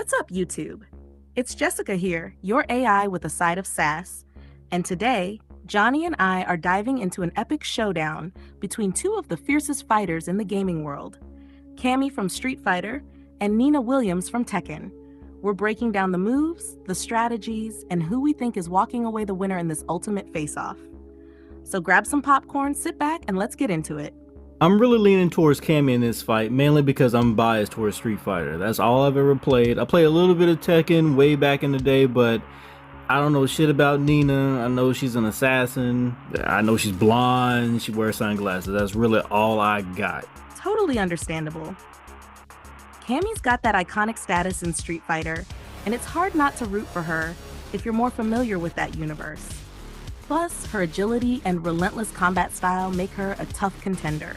What's up, YouTube? It's Jessica here, your AI with a side of sass, and today, Johnny and I are diving into an epic showdown between two of the fiercest fighters in the gaming world, Cammy from Street Fighter and Nina Williams from Tekken. We're breaking down the moves, the strategies, and who we think is walking away the winner in this ultimate face-off. So grab some popcorn, sit back, and let's get into it. I'm really leaning towards Cammy in this fight, mainly because I'm biased towards Street Fighter. That's all I've ever played. I played a little bit of Tekken way back in the day, but I don't know shit about Nina. I know she's an assassin. I know she's blonde. She wears sunglasses. That's really all I got. Totally understandable. Cammy's got that iconic status in Street Fighter, and it's hard not to root for her if you're more familiar with that universe. Plus, her agility and relentless combat style make her a tough contender.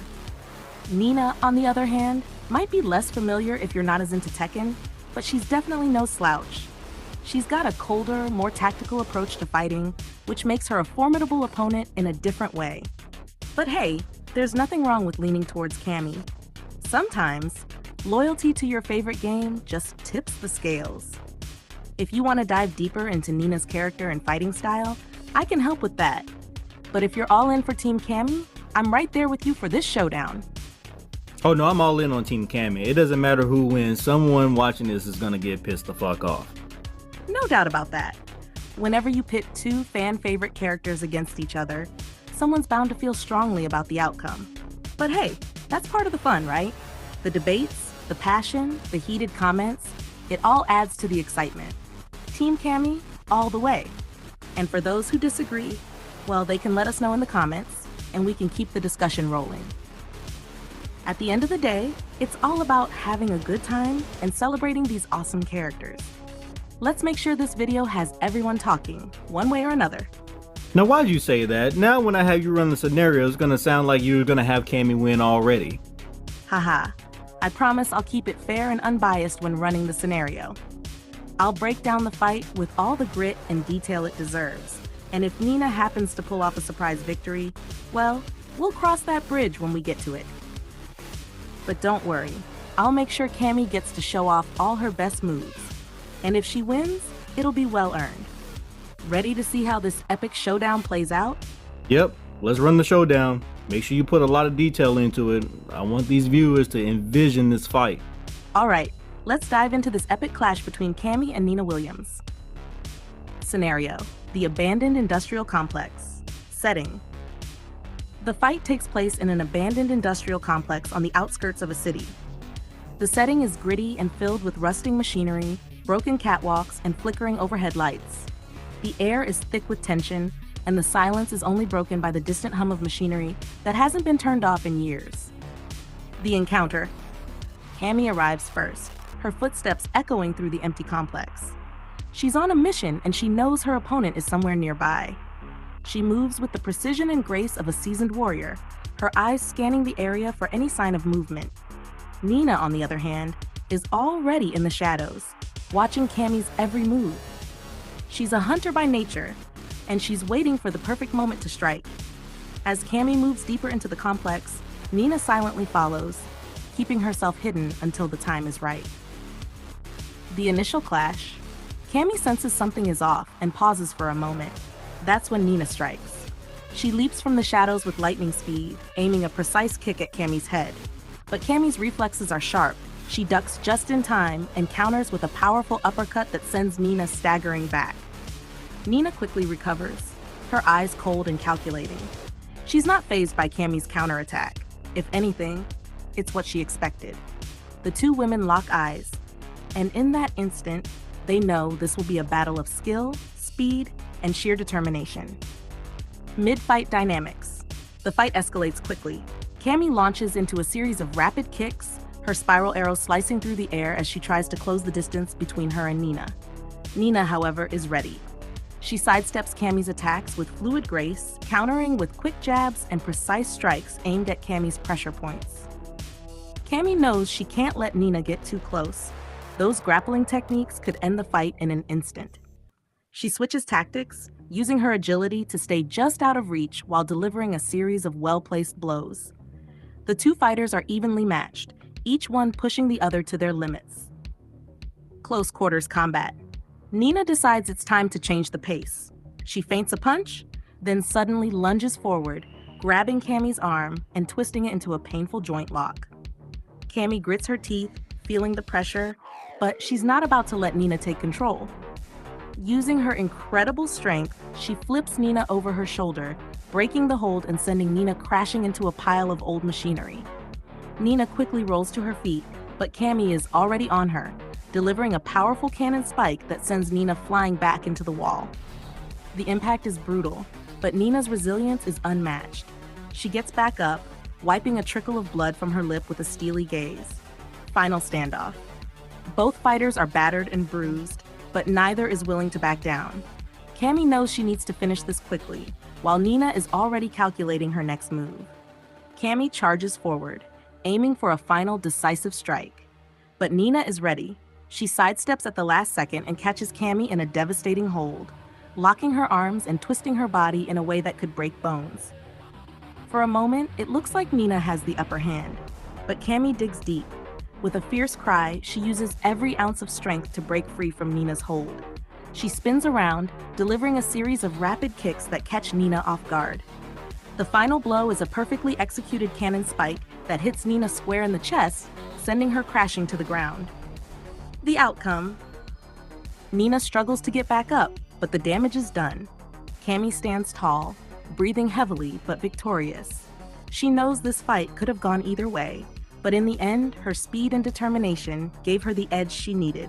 Nina, on the other hand, might be less familiar if you're not as into Tekken, but she's definitely no slouch. She's got a colder, more tactical approach to fighting, which makes her a formidable opponent in a different way. But hey, there's nothing wrong with leaning towards Cammy. Sometimes, loyalty to your favorite game just tips the scales. If you want to dive deeper into Nina's character and fighting style, I can help with that. But if you're all in for Team Cammy, I'm right there with you for this showdown. Oh no, I'm all in on Team Cammy. It doesn't matter who wins, someone watching this is gonna get pissed the fuck off. No doubt about that. Whenever you pit two fan-favorite characters against each other, someone's bound to feel strongly about the outcome. But hey, that's part of the fun, right? The debates, the passion, the heated comments, it all adds to the excitement. Team Cammy, all the way. And for those who disagree, well, they can let us know in the comments, and we can keep the discussion rolling. At the end of the day, it's all about having a good time and celebrating these awesome characters. Let's make sure this video has everyone talking, one way or another. Now why'd you say that? Now when I have you run the scenario, it's gonna sound like you're gonna have Cammy win already. Haha, I promise I'll keep it fair and unbiased when running the scenario. I'll break down the fight with all the grit and detail it deserves. And if Nina happens to pull off a surprise victory, well, we'll cross that bridge when we get to it. But don't worry, I'll make sure Cammy gets to show off all her best moves. And if she wins, it'll be well earned. Ready to see how this epic showdown plays out? Yep, let's run the showdown. Make sure you put a lot of detail into it. I want these viewers to envision this fight. All right. Let's dive into this epic clash between Cammy and Nina Williams. Scenario: the abandoned industrial complex. Setting: the fight takes place in an abandoned industrial complex on the outskirts of a city. The setting is gritty and filled with rusting machinery, broken catwalks, and flickering overhead lights. The air is thick with tension, and the silence is only broken by the distant hum of machinery that hasn't been turned off in years. The encounter: Cammy arrives first, her footsteps echoing through the empty complex. She's on a mission and she knows her opponent is somewhere nearby. She moves with the precision and grace of a seasoned warrior, her eyes scanning the area for any sign of movement. Nina, on the other hand, is already in the shadows, watching Cammy's every move. She's a hunter by nature, and she's waiting for the perfect moment to strike. As Cammy moves deeper into the complex, Nina silently follows, keeping herself hidden until the time is right. The initial clash: Cammy senses something is off and pauses for a moment. That's when Nina strikes. She leaps from the shadows with lightning speed, aiming a precise kick at Cammy's head. But Cammy's reflexes are sharp. She ducks just in time and counters with a powerful uppercut that sends Nina staggering back. Nina quickly recovers, her eyes cold and calculating. She's not fazed by Cammy's counterattack. If anything, it's what she expected. The two women lock eyes, and in that instant, they know this will be a battle of skill, speed, and sheer determination. Mid-fight dynamics. The fight escalates quickly. Cammy launches into a series of rapid kicks, her spiral arrows slicing through the air as she tries to close the distance between her and Nina. Nina, however, is ready. She sidesteps Cammy's attacks with fluid grace, countering with quick jabs and precise strikes aimed at Cammy's pressure points. Cammy knows she can't let Nina get too close. Those grappling techniques could end the fight in an instant. She switches tactics, using her agility to stay just out of reach while delivering a series of well-placed blows. The two fighters are evenly matched, each one pushing the other to their limits. close quarters combat. Nina decides it's time to change the pace. She feints a punch, then suddenly lunges forward, grabbing Cammy's arm and twisting it into a painful joint lock. Cammy grits her teeth, feeling the pressure, but she's not about to let Nina take control. Using her incredible strength, she flips Nina over her shoulder, breaking the hold and sending Nina crashing into a pile of old machinery. Nina quickly rolls to her feet, but Cammy is already on her, delivering a powerful cannon spike that sends Nina flying back into the wall. The impact is brutal, but Nina's resilience is unmatched. She gets back up, wiping a trickle of blood from her lip with a steely gaze. Final standoff. Both fighters are battered and bruised, but neither is willing to back down. Cammy knows she needs to finish this quickly, while Nina is already calculating her next move. Cammy charges forward, aiming for a final decisive strike. But Nina is ready. She sidesteps at the last second and catches Cammy in a devastating hold, locking her arms and twisting her body in a way that could break bones. For a moment, it looks like Nina has the upper hand, but Cammy digs deep. With a fierce cry, she uses every ounce of strength to break free from Nina's hold. She spins around, delivering a series of rapid kicks that catch Nina off guard. The final blow is a perfectly executed cannon spike that hits Nina square in the chest, sending her crashing to the ground. The outcome: Nina struggles to get back up, but the damage is done. Cammy stands tall, breathing heavily but victorious. She knows this fight could have gone either way, but in the end, her speed and determination gave her the edge she needed.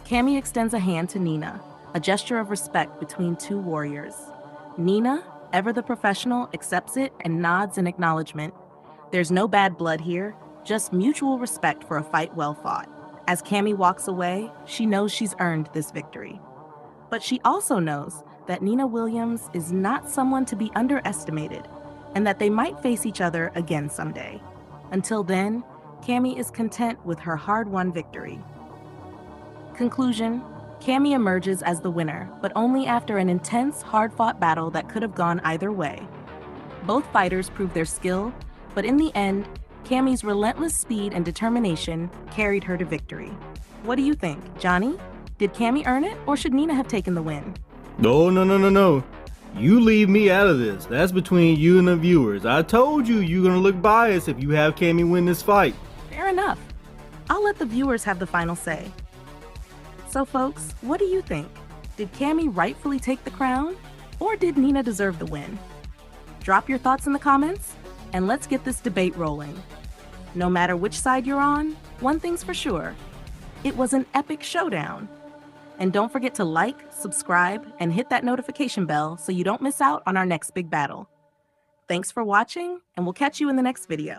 Cammy extends a hand to Nina, a gesture of respect between two warriors. Nina, ever the professional, accepts it and nods in acknowledgement. There's no bad blood here, just mutual respect for a fight well fought. As Cammy walks away, she knows she's earned this victory. But she also knows that Nina Williams is not someone to be underestimated, and that they might face each other again someday. Until then, Cammy is content with her hard-won victory. Conclusion: Cammy emerges as the winner, but only after an intense, hard-fought battle that could have gone either way. Both fighters proved their skill, but in the end, Cammy's relentless speed and determination carried her to victory. What do you think, Johnny? Did Cammy earn it, or should Nina have taken the win? No. You leave me out of this. That's between you and the viewers. I told you you're gonna look biased if you have Cammy win this fight. Fair enough. I'll let the viewers have the final say. So folks, what do you think? Did Cammy rightfully take the crown, or did Nina deserve the win? Drop your thoughts in the comments, and let's get this debate rolling. No matter which side you're on, one thing's for sure: it was an epic showdown. And don't forget to like, subscribe, and hit that notification bell so you don't miss out on our next big battle. Thanks for watching, and we'll catch you in the next video.